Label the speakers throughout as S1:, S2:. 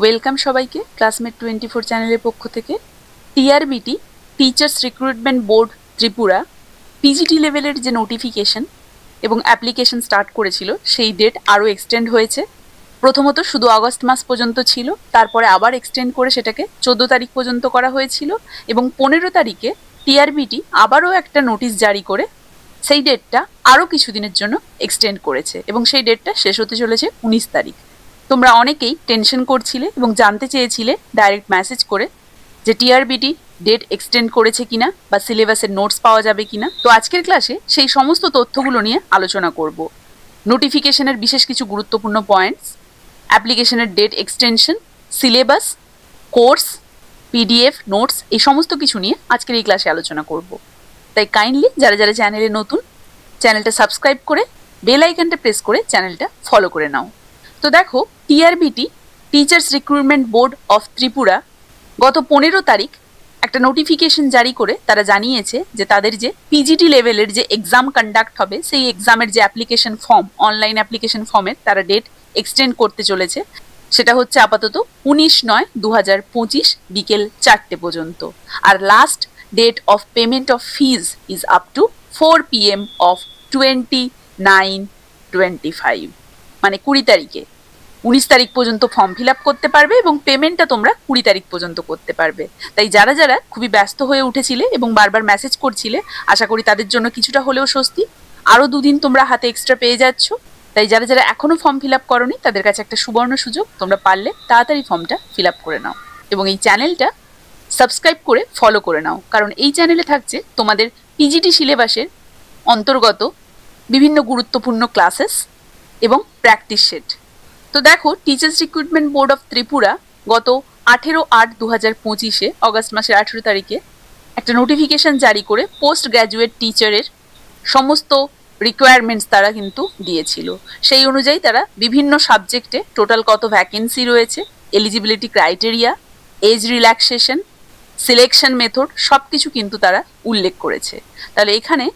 S1: Welcome সবাইকে classmate 24 চ্যানেলের পক্ষ থেকে। TRBT teachers recruitment board Tripura PGT লেভেলের যে নোটিফিকেশন এবং অ্যাপ্লিকেশন স্টার্ট করেছিল সেই ডেট আরও এক্সটেন্ড হয়েছে। প্রথমত শুধু আগস্ট মাস পর্যন্ত ছিল, তারপরে আবার এক্সটেন্ড করে সেটাকে 14 তারিখ পর্যন্ত করা হয়েছিল এবং 15 তারিখে টিআরবিটি আবারও একটা নোটিশ জারি করে সেই ডেটটা আরও কিছুদিনের জন্য এক্সটেন্ড করেছে এবং সেই ডেটটা শেষ হতে চলেছে 19 তারিখ। তোমরা অনেকেই টেনশন করছিলে এবং জানতে চেয়েছিলে ডাইরেক্ট মেসেজ করে যে টিআরবিটি ডেট এক্সটেন্ড করেছে কিনা বা সিলেবাসের নোটস পাওয়া যাবে কিনা। তো আজকের ক্লাসে সেই সমস্ত তথ্যগুলো নিয়ে আলোচনা করব। নোটিফিকেশনের বিশেষ কিছু গুরুত্বপূর্ণ পয়েন্টস, অ্যাপ্লিকেশনের date extension, syllabus, course, PDF, notes, এই সমস্ত কিছু নিয়ে আজকের এই ক্লাসে আলোচনা করব। তাই কাইন্ডলি যারা যারা চ্যানেলে নতুন, চ্যানেলটা সাবস্ক্রাইব করে বেল আইকনটা প্রেস করে চ্যানেলটা ফলো করে নাও। তো দেখো, TRBT teachers recruitment board of Tripura গত 15 তারিখ একটা নোটিফিকেশন জারি করে তারা জানিয়েছে যে তাদের যে পিজিটি লেভেলের যে এক্সাম কন্ডাক্ট হবে সেই এক্সামের যে অ্যাপ্লিকেশন ফর্ম, অনলাইন অ্যাপ্লিকেশন ফর্মের তারা ডেট এক্সটেন্ড করতে চলেছে। সেটা হচ্ছে আপাতত 19/9/2025 বিকেল 4টে পর্যন্ত। আর last date of payment of fee is up to 4 PM of 29/25, মানে 20 তারিখে। 19 তারিখ পর্যন্ত ফর্ম ফিল আপ করতে পারবে এবং পেমেন্টটা তোমরা 20 তারিখ পর্যন্ত করতে পারবে। তাই যারা যারা খুবই ব্যস্ত হয়ে উঠেছিলে এবং বারবার মেসেজ করছিলে, আশা করি তাদের জন্য কিছুটা হলেও স্বস্তি। আরও 2 দিন তোমরা হাতে এক্সট্রা পেয়ে যাচ্ছ। তাই যারা যারা এখনও ফর্ম ফিল আপ করোনি তাদের কাছে একটা সুবর্ণ সুযোগ, তোমরা পারলে তাড়াতাড়ি ফর্মটা ফিল আপ করে নাও এবং এই চ্যানেলটা সাবস্ক্রাইব করে ফলো করে নাও, কারণ এই চ্যানেলে থাকছে তোমাদের পিজিটি সিলেবাসের অন্তর্গত বিভিন্ন গুরুত্বপূর্ণ ক্লাসেস এবং প্র্যাকটিস সেট। তো দেখো, teachers recruitment board of Tripura গত 18/8/2025 অগস্ট মাসের 18 তারিখে একটা নোটিফিকেশন জারি করে পোস্ট গ্র্যাজুয়েট টিচারের সমস্ত রিকোয়ারমেন্টস তারা কিন্তু দিয়েছিল। সেই অনুযায়ী তারা বিভিন্ন সাবজেক্টে টোটাল কত ভ্যাকেন্সি রয়েছে, eligibility criteria, age relaxation, selection method, সব কিছু কিন্তু তারা উল্লেখ করেছে। তাহলে এখানে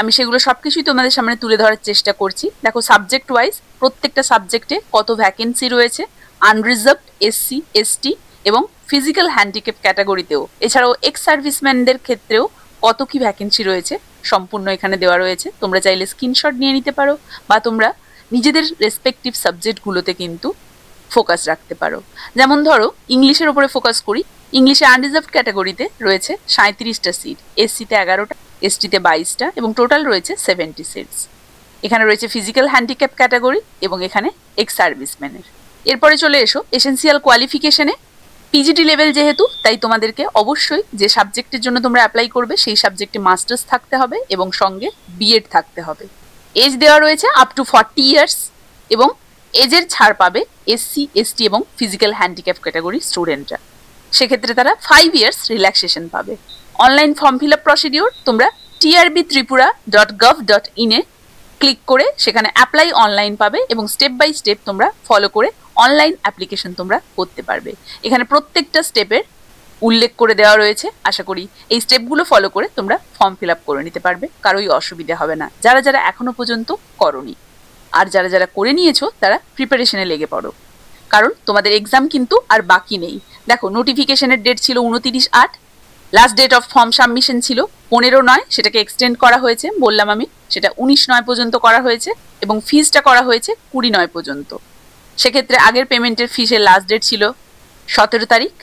S1: আমি সেগুলো সব কিছুই তোমাদের সামনে তুলে ধরার চেষ্টা করছি। দেখো, সাবজেক্ট ওয়াইজ প্রত্যেকটা সাবজেক্টে কত ভ্যাকেন্সি রয়েছে, আনরিজার্ভড, এসসি, এসটি এবং ফিজিক্যাল হ্যান্ডিক্যাপ ক্যাটাগরিতেও, এছাড়াও এক্স সার্ভিসম্যানদের ক্ষেত্রেও কত কি ভ্যাকেন্সি রয়েছে সম্পূর্ণ এখানে দেওয়া রয়েছে। তোমরা চাইলে স্ক্রিনশট নিয়ে নিতে পারো বা তোমরা নিজেদের রেসপেক্টিভ সাবজেক্টগুলোতে কিন্তু ফোকাস রাখতে পারো। যেমন ধরো, ইংলিশের ওপরে ফোকাস করি। ইংলিশে আনরিজার্ভড ক্যাটাগরিতে রয়েছে 37টা সিট, এসসিতে 11টা, এসটিতে 22টা এবং টোটাল রয়েছে 70 সিটস। এখানে রয়েছে ফিজিক্যাল হ্যান্ডিক্যাপ ক্যাটাগরি এবং এখানে এক্স সার্ভিসম্যানের। এরপরে চলে এসো এসেন্সিয়াল কোয়ালিফিকেশনে। পিজিটি লেভেল যেহেতু, তাই তোমাদেরকে অবশ্যই যে সাবজেক্টের জন্য তোমরা অ্যাপ্লাই করবে সেই সাবজেক্টে মাস্টার্স থাকতে হবে এবং সঙ্গে বিএড থাকতে হবে। এজ দেওয়া রয়েছে আপ টু 40 ইয়ার্স এবং এজের ছাড় পাবে এসসি, এসটি এবং ফিজিক্যাল হ্যান্ডিক্যাপ ক্যাটাগরি স্টুডেন্টরা। সেক্ষেত্রে তারা 5 ইয়ার্স রিল্যাক্সেশন পাবে। Online form fill up procedure তোমরা trb.tripura.gov.in এ ক্লিক করে সেখানে অ্যাপ্লাই অনলাইন পাবে এবং স্টেপ বাই স্টেপ তোমরা ফলো করে অনলাইন অ্যাপ্লিকেশন তোমরা করতে পারবে। এখানে প্রত্যেকটা স্টেপের উল্লেখ করে দেওয়া রয়েছে। আশা করি এই স্টেপগুলো ফলো করে তোমরা ফর্ম ফিল আপ করে নিতে পারবে, কারোই অসুবিধা হবে না যারা যারা এখনো পর্যন্ত করোনি। আর যারা যারা করে নিয়েছো তারা প্রিপারেশনে লেগে পড়ো, কারণ তোমাদের এক্সাম কিন্তু আর বাকি নেই। দেখো, নোটিফিকেশনের ডেট ছিল 29/8, last date of form submission ছিল 15/9, সেটাকে এক্সটেন্ড করা হয়েছে, বললাম আমি, সেটা 19/9 পর্যন্ত করা হয়েছে এবং ফিজটা করা হয়েছে 20/9 পর্যন্ত। সেক্ষেত্রে আগের পেমেন্টের ফিসের লাস্ট ডেট ছিল 17 তারিখ।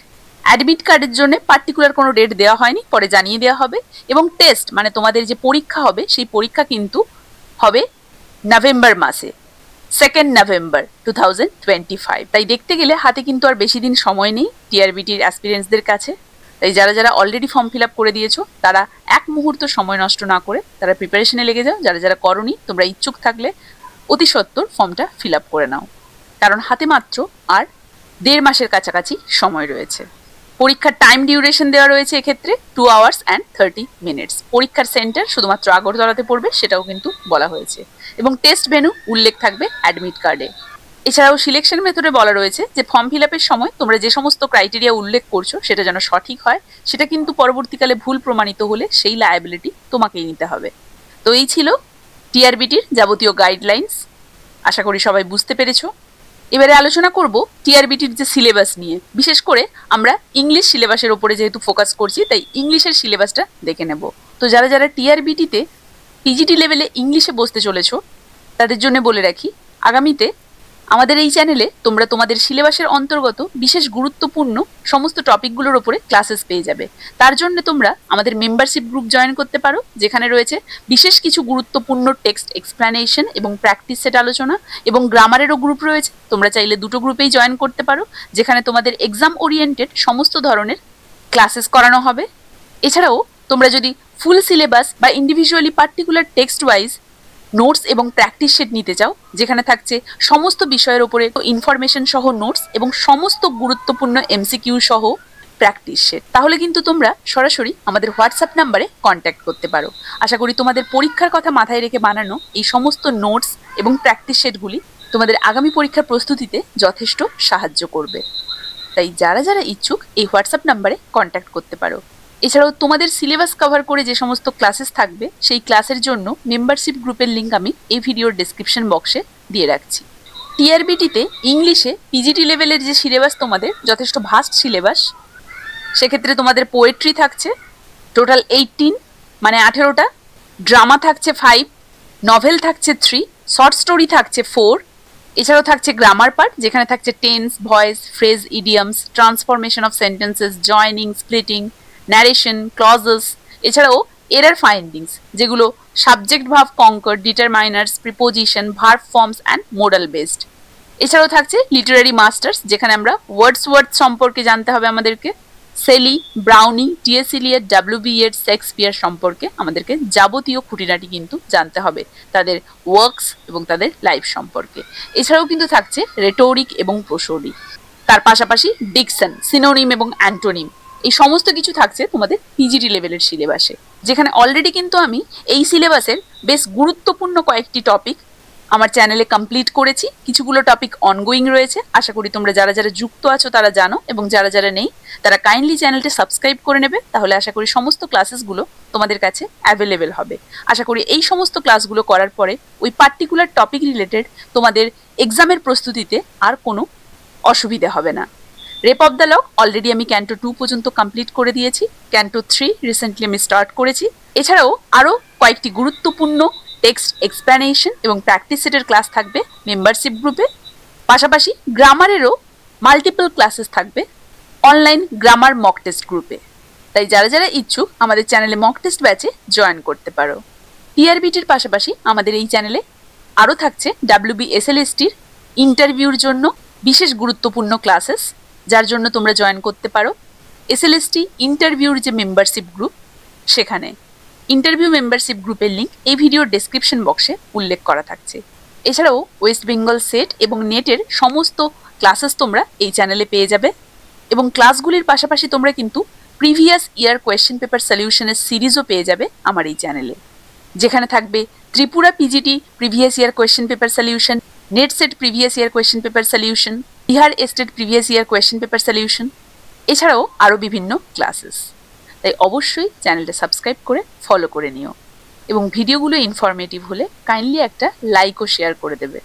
S1: অ্যাডমিট কার্ডের জন্য পার্টিকুলার কোনো ডেট দেওয়া হয়নি, পরে জানিয়ে দেওয়া হবে। এবং টেস্ট, মানে তোমাদের যে পরীক্ষা হবে সেই পরীক্ষা কিন্তু হবে নভেম্বর মাসে, 2 নভেম্বর 2025। তাই দেখতে গেলে হাতে কিন্তু আর বেশি দিন সময় নেই টিআরবিটির অ্যাসপিরেন্টসদের কাছে। তাই যারা যারা অলরেডি ফর্ম ফিল আপ করে দিয়েছো তারা এক মুহূর্ত সময় নষ্ট না করে তারা প্রিপারেশনে লেগে যাও। যারা যারা করোনি, তোমরা ইচ্ছুক থাকলে অতি সত্বর ফর্মটা ফিল আপ করে নাও, কারণ হাতে মাত্র আর 1.5 মাসের কাছাকাছি সময় রয়েছে। পরীক্ষার টাইম ডিউরেশন দেওয়া রয়েছে এক্ষেত্রে 2 hours and 30 minutes। পরীক্ষার সেন্টার শুধুমাত্র আগরতলাতে পড়বে সেটাও কিন্তু বলা হয়েছে এবং টেস্ট ভেন্যু উল্লেখ থাকবে অ্যাডমিট কার্ডে। এছাড়াও সিলেকশন মেথডে বলা রয়েছে যে ফর্ম ফিল আপের সময় তোমরা যে সমস্ত ক্রাইটেরিয়া উল্লেখ করছো সেটা যেন সঠিক হয়, সেটা কিন্তু পরবর্তীকালে ভুল প্রমাণিত হলে সেই লায়াবিলিটি তোমাকেই নিতে হবে। তো এই ছিল টিআরবিটির যাবতীয় গাইডলাইন্স। আশা করি সবাই বুঝতে পেরেছো। এবারে আলোচনা করব টিআরবিটির যে সিলেবাস নিয়ে। বিশেষ করে আমরা ইংলিশ সিলেবাসের ওপরে যেহেতু ফোকাস করছি, তাই ইংলিশের সিলেবাসটা দেখে নেব। তো যারা যারা টিআরবিটিতে পিজিটি লেভেলে ইংলিশে বসতে চলেছো, তাদের জন্য বলে রাখি, আগামীতে আমাদের এই চ্যানেলে তোমরা তোমাদের সিলেবাসের অন্তর্গত বিশেষ গুরুত্বপূর্ণ সমস্ত টপিকগুলোর ওপরে ক্লাসেস পেয়ে যাবে। তার জন্য তোমরা আমাদের মেম্বারশিপ গ্রুপ জয়েন করতে পারো, যেখানে রয়েছে বিশেষ কিছু গুরুত্বপূর্ণ টেক্সট এক্সপ্লেনেশন এবং প্র্যাকটিস সেট আলোচনা, এবং গ্রামারেরও গ্রুপ রয়েছে। তোমরা চাইলে দুটো গ্রুপেই জয়েন করতে পারো, যেখানে তোমাদের এক্সাম ওরিয়েন্টেড সমস্ত ধরনের ক্লাসেস করানো হবে। এছাড়াও তোমরা যদি ফুল সিলেবাস বা individually particular text wise notes এবং প্র্যাকটিস শিট নিতে চাও, যেখানে থাকছে সমস্ত বিষয়ের উপরে ইনফরমেশন সহ নোটস এবং সমস্ত গুরুত্বপূর্ণ এমসিকিউ সহ প্র্যাকটিস শিট, তাহলে কিন্তু তোমরা সরাসরি আমাদের হোয়াটসঅ্যাপ নাম্বারে কন্ট্যাক্ট করতে পারো। আশা করি তোমাদের পরীক্ষার কথা মাথায় রেখে বানানো এই সমস্ত নোটস এবং প্র্যাকটিস শিটগুলি তোমাদের আগামী পরীক্ষার প্রস্তুতিতে যথেষ্ট সাহায্য করবে। তাই যারা যারা ইচ্ছুক এই হোয়াটসঅ্যাপ নাম্বারে কন্ট্যাক্ট করতে পারো। এছাড়াও তোমাদের সিলেবাস কভার করে যে সমস্ত ক্লাসেস থাকবে, সেই ক্লাসের জন্য মেম্বারশিপ গ্রুপের লিঙ্ক আমি এই ভিডিওর ডেসক্রিপশন বক্সে দিয়ে রাখছি। টিআরবিটিতে ইংলিশে পিজিটি লেভেলের যে সিলেবাস তোমাদের যথেষ্ট ভাস্ট সিলেবাস, সেক্ষেত্রে তোমাদের পোয়েট্রি থাকছে টোটাল 18 মানে 18টা, ড্রামা থাকছে 5, নভেল থাকছে 3, শর্ট স্টোরি থাকছে 4, এছাড়াও থাকছে গ্রামার পার্ট, যেখানে থাকছে tense, voice, phrase, idioms, transformation of sentences, joining, splitting, narration, clauses, এছাড়াও এরার ফাইন্ডিংস, যেগুলো subject verb concord, determiners, preposition, verb forms and modal based. এছাড়াও থাকছে লিটারারি মাস্টার্স, যেখানে আমরা ওয়ার্ডসওয়ার্থ সম্পর্কে জানতে হবে আমাদেরকে, Shelley, Browning, T S Eliot, W B. Yeats, Shakespeare সম্পর্কে আমাদেরকে যাবতীয় খুঁটিনাটি কিন্তু জানতে হবে, তাদের ওয়ার্কস এবং তাদের লাইফ সম্পর্কে। এছাড়াও কিন্তু থাকছে রেটোরিক এবং প্রোসোডি, তার পাশাপাশি ডিকশন, সিনোনিম এবং অ্যান্টোনিম, এই সমস্ত কিছু থাকছে তোমাদের পিজিটি লেভেলের সিলেবাসে, যেখানে অলরেডি কিন্তু আমি এই সিলেবাসের বেশ গুরুত্বপূর্ণ কয়েকটি টপিক আমার চ্যানেলে কমপ্লিট করেছি। কিছুগুলো টপিক অনগোয়িং রয়েছে। আশা করি তোমরা যারা যারা যুক্ত আছো তারা জানো, এবং যারা যারা নেই তারা কাইন্ডলি চ্যানেলটা সাবস্ক্রাইব করে নেবে। তাহলে আশা করি সমস্ত ক্লাসেসগুলো তোমাদের কাছে অ্যাভেলেবেল হবে। আশা করি এই সমস্ত ক্লাসগুলো করার পরে ওই পার্টিকুলার টপিক রিলেটেড তোমাদের এক্সামের প্রস্তুতিতে আর কোনো অসুবিধা হবে না। Rape of the log already আমি ক্যান্টো 2 পর্যন্ত কমপ্লিট করে দিয়েছি, ক্যান্টো 3 রিসেন্টলি আমি স্টার্ট করেছি। এছাড়াও আরও কয়েকটি গুরুত্বপূর্ণ টেক্সট এক্সপ্লেনেশন এবং প্র্যাকটিস সেটের ক্লাস থাকবে মেম্বারশিপ গ্রুপে। পাশাপাশি গ্রামারেরও মাল্টিপল ক্লাসেস থাকবে অনলাইন গ্রামার মক টেস্ট গ্রুপে। তাই যারা যারা ইচ্ছুক আমাদের চ্যানেলে মক টেস্ট ব্যাচে জয়েন করতে পারো। টিআরবিটির পাশাপাশি আমাদের এই চ্যানেলে আরও থাকছে WBSLSTর ইন্টারভিউর জন্য বিশেষ গুরুত্বপূর্ণ ক্লাসেস, যার জন্য তোমরা জয়েন করতে পারো SLST ইন্টারভিউর যে মেম্বারশিপ গ্রুপ, সেখানে ইন্টারভিউ মেম্বারশিপ গ্রুপের লিঙ্ক এই ভিডিওর ডেসক্রিপশন বক্সে উল্লেখ করা থাকছে। এছাড়াও ওয়েস্ট বেঙ্গল সেট এবং নেটের সমস্ত ক্লাসেস তোমরা এই চ্যানেলে পেয়ে যাবে, এবং ক্লাসগুলির পাশাপাশি তোমরা কিন্তু প্রিভিয়াস ইয়ার কোয়েশ্চেন পেপার সলিউশনের সিরিজও পেয়ে যাবে আমার এই চ্যানেলে, যেখানে থাকবে Tripura PGT previous year question paper solution, net set previous year question paper solution, Bihar estate previous year question paper solution, এছাড়াও আরও বিভিন্ন ক্লাসেস। তাই অবশ্যই চ্যানেলটা সাবস্ক্রাইব করে ফলো করে নিও, এবং ভিডিওগুলো ইনফরমেটিভ হলে কাইন্ডলি একটা লাইক ও শেয়ার করে দেবে।